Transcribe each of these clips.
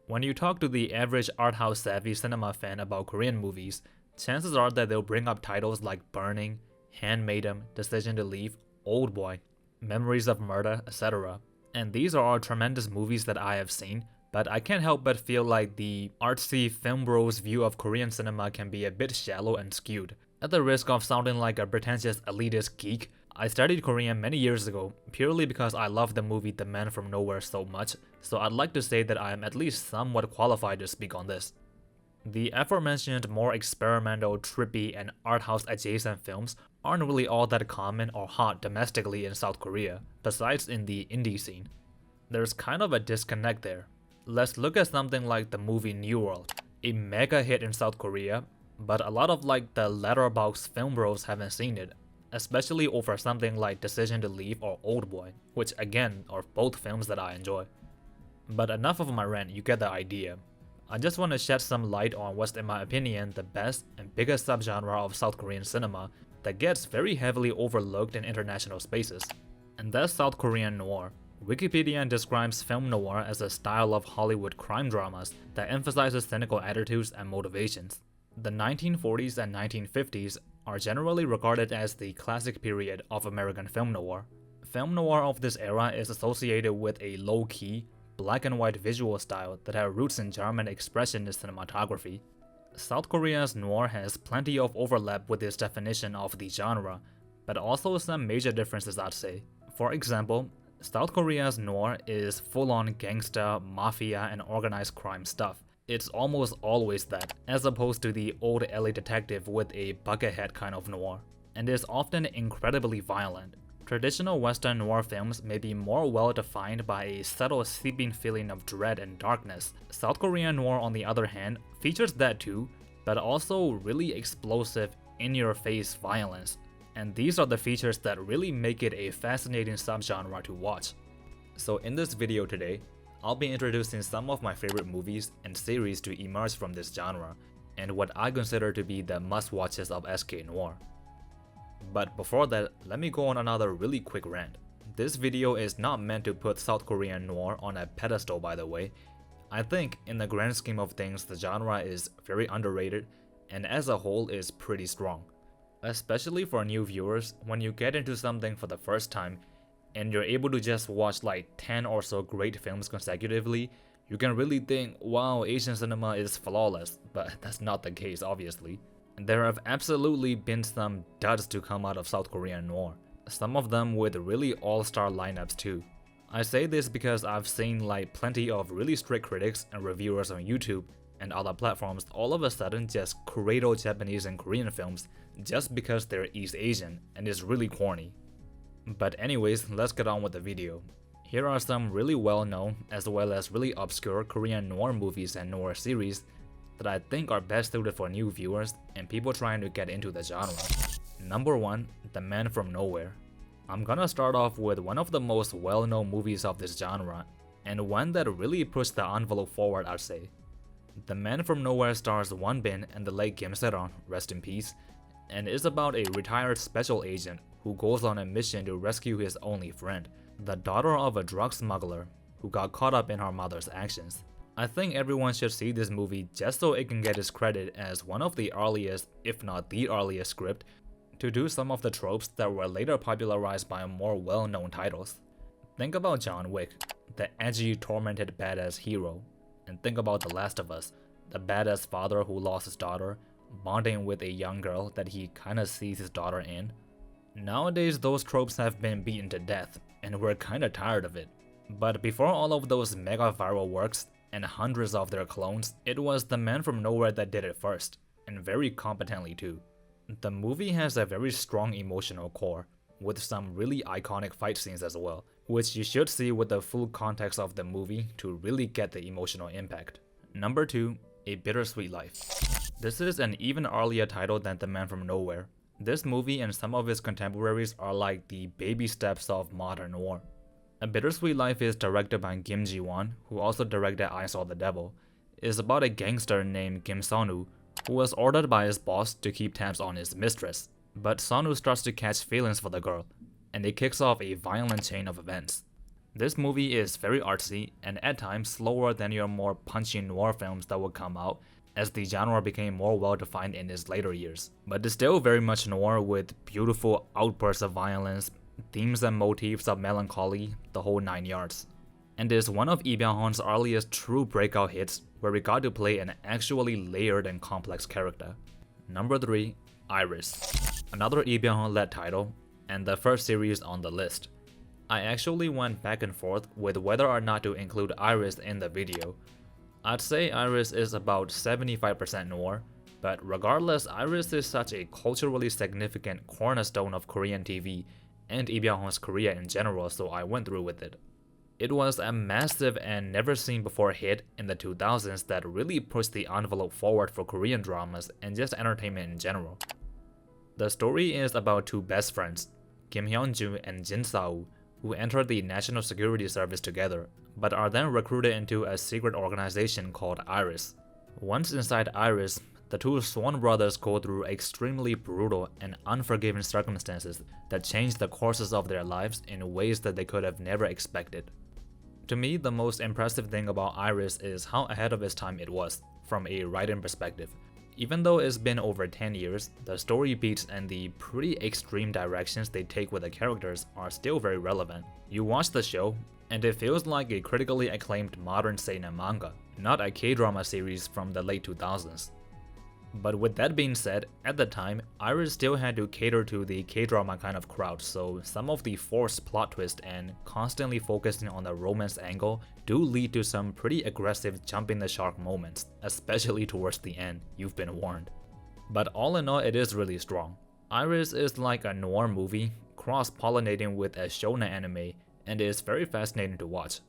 When you talk to the average art house savvy cinema fan about Korean movies, chances are that they'll bring up titles like Burning, Handmaiden, Decision to Leave, Old Boy, Memories of Murder, etc. And these are all tremendous movies that I have seen, but I can't help but feel like the artsy film bros view of Korean cinema can be a bit shallow and skewed. At the risk of sounding like a pretentious elitist geek, I studied Korean many years ago purely because I love the movie The Man from Nowhere so much, so I'd like to say that I am at least somewhat qualified to speak on this. The aforementioned more experimental, trippy, and art house adjacent films aren't really all that common or hot domestically in South Korea, besides in the indie scene. There's kind of a disconnect there. Let's look at something like the movie New World, a mega hit in South Korea, but a lot of like the letterboxd film bros haven't seen it, especially over something like Decision to Leave or Old Boy, which again are both films that I enjoy. But enough of my rant, you get the idea. I just want to shed some light on what's in my opinion the best and biggest subgenre of South Korean cinema that gets very heavily overlooked in international spaces, and that's South Korean noir. Wikipedia describes film noir as a style of Hollywood crime dramas that emphasizes cynical attitudes and motivations. The 1940s and 1950s are generally regarded as the classic period of American film noir. Film noir of this era is associated with a low-key, black and white visual style that had roots in German expressionist cinematography. South Korea's noir has plenty of overlap with this definition of the genre, but also some major differences I'd say. For example, South Korea's noir is full-on gangsta, mafia, and organized crime stuff. It's almost always that, as opposed to the old LA detective with a bucket hat kind of noir, and is often incredibly violent. Traditional Western noir films may be more well defined by a subtle seeping feeling of dread and darkness. South Korean noir, on the other hand, features that too, but also really explosive, in-your-face violence. And these are the features that really make it a fascinating subgenre to watch. So in this video today, I'll be introducing some of my favorite movies and series to emerge from this genre, and what I consider to be the must-watches of SK Noir. But before that, let me go on another really quick rant. This video is not meant to put South Korean noir on a pedestal, by the way. I think, in the grand scheme of things, the genre is very underrated, and as a whole is pretty strong. Especially for new viewers, when you get into something for the first time, and you're able to just watch like 10 or so great films consecutively, you can really think, wow, Asian cinema is flawless, but that's not the case obviously. There have absolutely been some duds to come out of South Korean noir, some of them with really all-star lineups too. I say this because I've seen like plenty of really strict critics and reviewers on YouTube and other platforms all of a sudden just cradle Japanese and Korean films just because they're East Asian, and it's really corny. But anyways, let's get on with the video. Here are some really well-known as well as really obscure Korean noir movies and noir series that I think are best suited for new viewers and people trying to get into the genre. Number 1, The Man from Nowhere. I'm gonna start off with one of the most well-known movies of this genre, and one that really pushed the envelope forward, I'd say. The Man from Nowhere stars Won Bin and the late Kim Se-ron, rest in peace, and is about a retired special agent who goes on a mission to rescue his only friend, the daughter of a drug smuggler who got caught up in her mother's actions. I think everyone should see this movie just so it can get its credit as one of the earliest, if not the earliest script, to do some of the tropes that were later popularized by more well-known titles. Think about John Wick, the edgy, tormented badass hero, and think about The Last of Us, the badass father who lost his daughter, bonding with a young girl that he kinda sees his daughter in. Nowadays those tropes have been beaten to death, and we're kinda tired of it. But before all of those mega viral works, and hundreds of their clones, it was The Man from Nowhere that did it first, and very competently too. The movie has a very strong emotional core, with some really iconic fight scenes as well, which you should see with the full context of the movie to really get the emotional impact. Number 2, A Bittersweet Life. This is an even earlier title than The Man from Nowhere. This movie and some of its contemporaries are like the baby steps of modern noir. A Bittersweet Life is directed by Kim Ji-won, who also directed I Saw the Devil. It is about a gangster named Kim Sonu, who was ordered by his boss to keep tabs on his mistress. But Sonu starts to catch feelings for the girl, and it kicks off a violent chain of events. This movie is very artsy and at times slower than your more punchy noir films that would come out, as the genre became more well defined in its later years. But it's still very much noir with beautiful outbursts of violence, themes and motifs of melancholy, the whole 9 yards. And is one of Lee Byung-hun's earliest true breakout hits where we got to play an actually layered and complex character. Number 3, Iris. Another Lee Byung-hun led title, and the first series on the list. I actually went back and forth with whether or not to include Iris in the video. I'd say Iris is about 75% noir, but regardless, Iris is such a culturally significant cornerstone of Korean TV and Lee Byung-hun's career in general, so I went through with it. It was a massive and never-seen-before hit in the 2000s that really pushed the envelope forward for Korean dramas and just entertainment in general. The story is about two best friends, Kim Hyun-joo and Jin Sa-woo, who enter the National Security Service together, but are then recruited into a secret organization called Iris. Once inside Iris, the two Swan brothers go through extremely brutal and unforgiving circumstances that change the courses of their lives in ways that they could have never expected. To me, the most impressive thing about Iris is how ahead of its time it was, from a writing perspective. Even though it's been over 10 years, the story beats and the pretty extreme directions they take with the characters are still very relevant. You watch the show, and it feels like a critically acclaimed modern seinen manga, not a K-drama series from the late 2000s. But with that being said, at the time, Iris still had to cater to the K-drama kind of crowd, so some of the forced plot twists and constantly focusing on the romance angle do lead to some pretty aggressive jumping the shark moments, especially towards the end, you've been warned. But all in all, it is really strong. Iris is like a noir movie, cross-pollinating with a shonen anime, and is very fascinating to watch.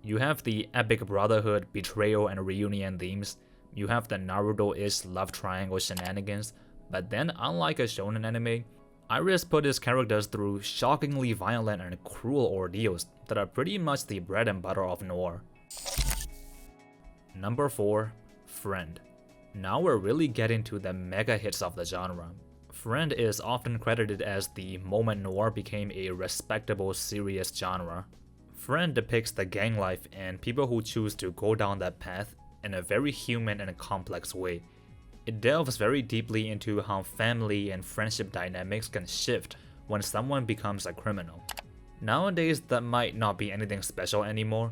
You have the epic brotherhood, betrayal, and reunion themes. You have the Naruto-ish love triangle shenanigans, but then unlike a shonen anime, Iris put its characters through shockingly violent and cruel ordeals that are pretty much the bread and butter of noir. Number 4, Friend. Now we're really getting to the mega hits of the genre. Friend is often credited as the moment noir became a respectable, serious genre. Friend depicts the gang life and people who choose to go down that path in a very human and complex way. It delves very deeply into how family and friendship dynamics can shift when someone becomes a criminal. Nowadays, that might not be anything special anymore.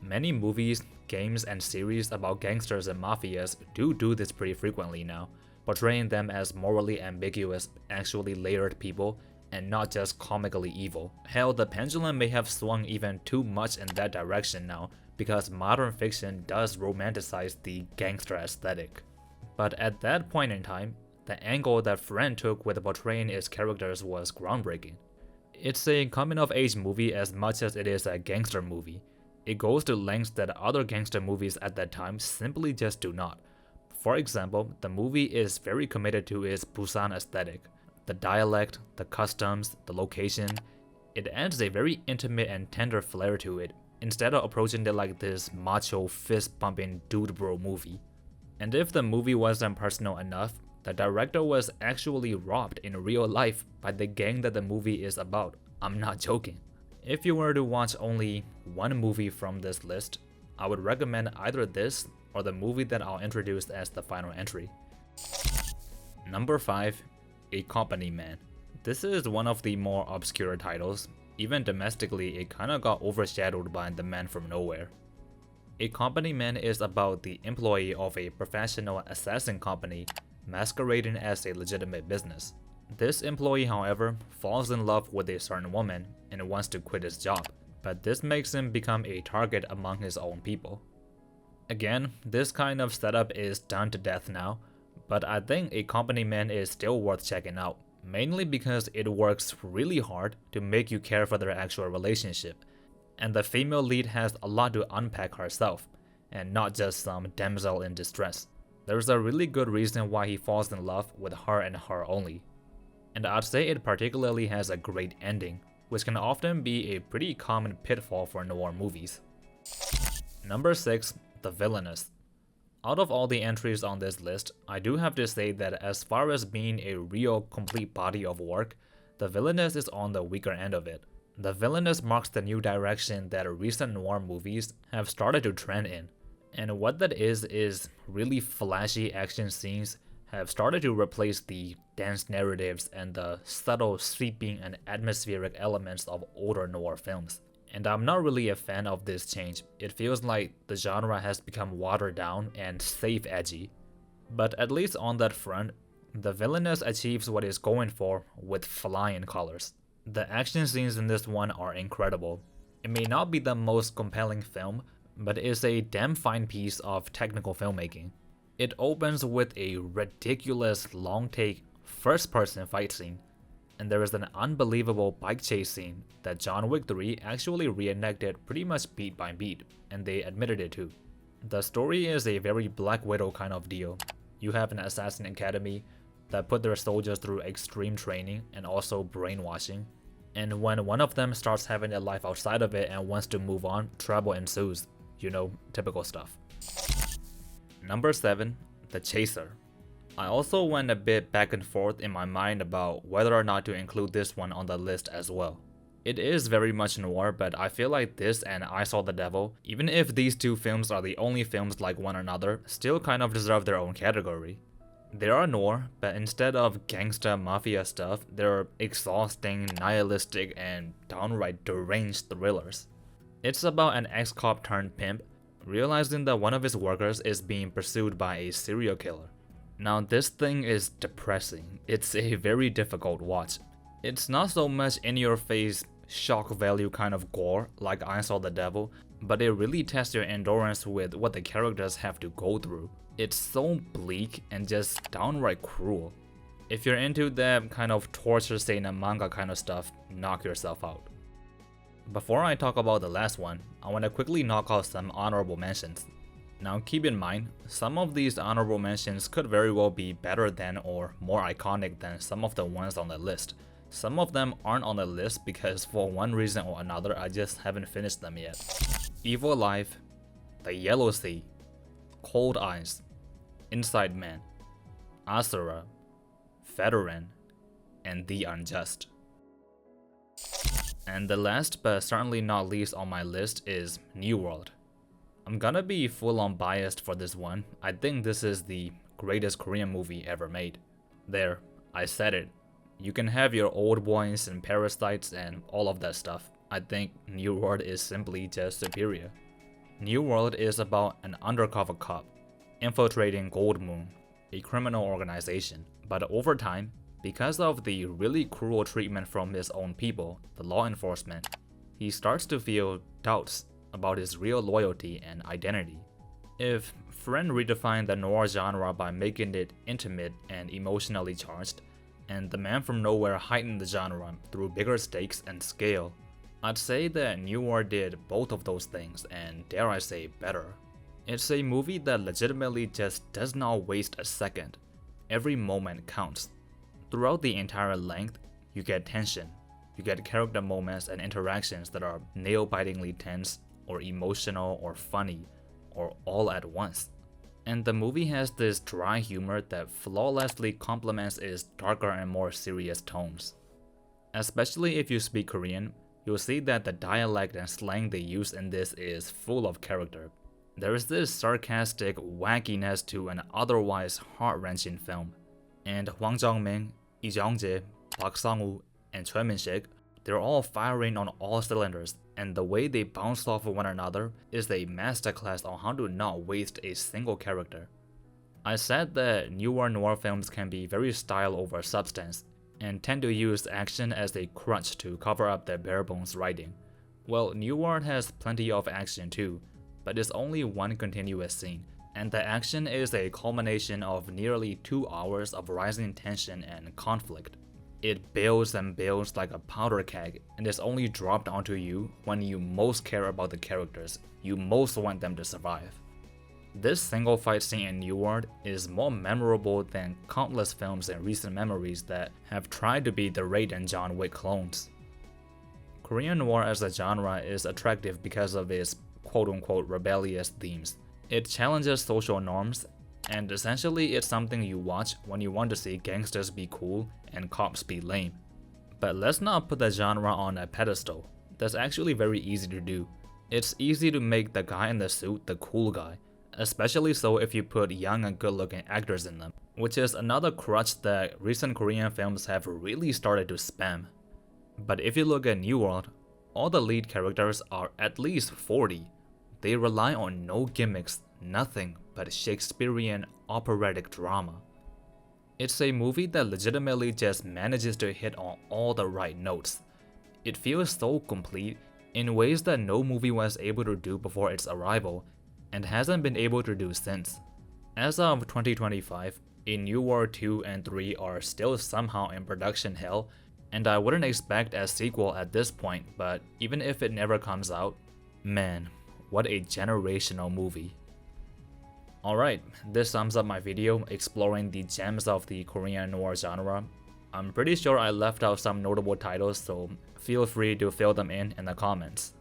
Many movies, games, and series about gangsters and mafias do this pretty frequently now, portraying them as morally ambiguous, actually layered people, and not just comically evil. Hell, the pendulum may have swung even too much in that direction now, because modern fiction does romanticize the gangster aesthetic. But at that point in time, the angle that Friend took with portraying its characters was groundbreaking. It's a coming-of-age movie as much as it is a gangster movie. It goes to lengths that other gangster movies at that time simply just do not. For example, the movie is very committed to its Busan aesthetic. The dialect, the customs, the location, it adds a very intimate and tender flair to it, instead of approaching it like this macho, fist-pumping dude bro movie. And if the movie wasn't personal enough, the director was actually robbed in real life by the gang that the movie is about. I'm not joking. If you were to watch only one movie from this list, I would recommend either this or the movie that I'll introduce as the final entry. Number 5, A Company Man. This is one of the more obscure titles. Even domestically, it kinda got overshadowed by The Man from Nowhere. A Company Man is about the employee of a professional assassin company masquerading as a legitimate business. This employee, however, falls in love with a certain woman and wants to quit his job, but this makes him become a target among his own people. Again, this kind of setup is done to death now, but I think A Company Man is still worth checking out, mainly because it works really hard to make you care for their actual relationship, and the female lead has a lot to unpack herself, and not just some damsel in distress. There's a really good reason why he falls in love with her and her only. And I'd say it particularly has a great ending, which can often be a pretty common pitfall for noir movies. Number 6, The Villainess. Out of all the entries on this list, I do have to say that as far as being a real complete body of work, The Villainess is on the weaker end of it. The Villainess marks the new direction that recent noir movies have started to trend in. And what that is really flashy action scenes have started to replace the dense narratives and the subtle, sweeping, and atmospheric elements of older noir films. And I'm not really a fan of this change. It feels like the genre has become watered down and safe edgy. But at least on that front, the Villainess achieves what it's going for with flying colors. The action scenes in this one are incredible. It may not be the most compelling film, but it's a damn fine piece of technical filmmaking. It opens with a ridiculous long-take first-person fight scene, and there is an unbelievable bike chase scene that John Wick 3 actually reenacted pretty much beat by beat, and they admitted it too. The story is a very Black Widow kind of deal. You have an assassin academy that put their soldiers through extreme training and also brainwashing, and when one of them starts having a life outside of it and wants to move on, trouble ensues. You know, typical stuff. Number 7, The Chaser. I also went a bit back and forth in my mind about whether or not to include this one on the list as well. It is very much noir, but I feel like this and I Saw the Devil, even if these two films are the only films like one another, still kind of deserve their own category. They are noir, but instead of gangsta mafia stuff, they're exhausting, nihilistic, and downright deranged thrillers. It's about an ex-cop turned pimp realizing that one of his workers is being pursued by a serial killer. Now this thing is depressing. It's a very difficult watch. It's not so much in-your-face, shock value kind of gore like I Saw the Devil, but it really tests your endurance with what the characters have to go through. It's so bleak and just downright cruel. If you're into that kind of torture seinen manga kind of stuff, knock yourself out. Before I talk about the last one, I want to quickly knock out some honorable mentions. Now keep in mind, some of these honorable mentions could very well be better than or more iconic than some of the ones on the list. Some of them aren't on the list because for one reason or another I just haven't finished them yet. Evil Life, The Yellow Sea, Cold Eyes, Inside Man, Asura, Veteran, and The Unjust. And the last but certainly not least on my list is New World. I'm gonna be full-on biased for this one. I think this is the greatest Korean movie ever made. There, I said it. You can have your old boys and parasites and all of that stuff. I think New World is simply just superior. New World is about an undercover cop infiltrating Gold Moon, a criminal organization. But over time, because of the really cruel treatment from his own people, the law enforcement, he starts to feel doubts about his real loyalty and identity. If Friend redefined the noir genre by making it intimate and emotionally charged, and The Man from Nowhere heightened the genre through bigger stakes and scale, I'd say that Noir did both of those things, and dare I say better. It's a movie that legitimately just does not waste a second. Every moment counts. Throughout the entire length, you get tension. You get character moments and interactions that are nail-bitingly tense, or emotional, or funny, or all at once. And the movie has this dry humor that flawlessly complements its darker and more serious tones. Especially if you speak Korean, you'll see that the dialect and slang they use in this is full of character. There is this sarcastic wackiness to an otherwise heart-wrenching film. And Hwang Jung-min, Lee Jung-jae, Park Sang-woo, and Choi Min-sik, they're all firing on all cylinders, and the way they bounce off of one another is a masterclass on how to not waste a single character. I said that newer noir films can be very style over substance, and tend to use action as a crutch to cover up their bare-bones writing. Well, Noir has plenty of action too, but it's only one continuous scene, and the action is a culmination of nearly 2 hours of rising tension and conflict. It builds and builds like a powder keg, and is only dropped onto you when you most care about the characters, you most want them to survive. This single fight scene in New World is more memorable than countless films in recent memories that have tried to be the Raid and John Wick clones. Korean noir as a genre is attractive because of its quote-unquote rebellious themes. It challenges social norms, and essentially it's something you watch when you want to see gangsters be cool and cops be lame. But let's not put the genre on a pedestal. That's actually very easy to do. It's easy to make the guy in the suit the cool guy, especially so if you put young and good looking actors in them, which is another crutch that recent Korean films have really started to spam. But if you look at New World, all the lead characters are at least 40. They rely on no gimmicks, nothing but Shakespearean operatic drama. It's a movie that legitimately just manages to hit on all the right notes. It feels so complete in ways that no movie was able to do before its arrival, and hasn't been able to do since. As of 2025, A New World 2 and 3 are still somehow in production hell, and I wouldn't expect a sequel at this point, but even if it never comes out, man, what a generational movie. Alright, this sums up my video exploring the gems of the Korean noir genre. I'm pretty sure I left out some notable titles, so feel free to fill them in the comments.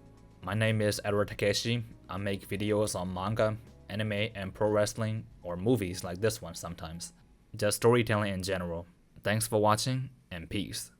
My name is Edward Takeshi. I make videos on manga, anime, and pro wrestling, or movies like this one sometimes. Just storytelling in general. Thanks for watching, and peace.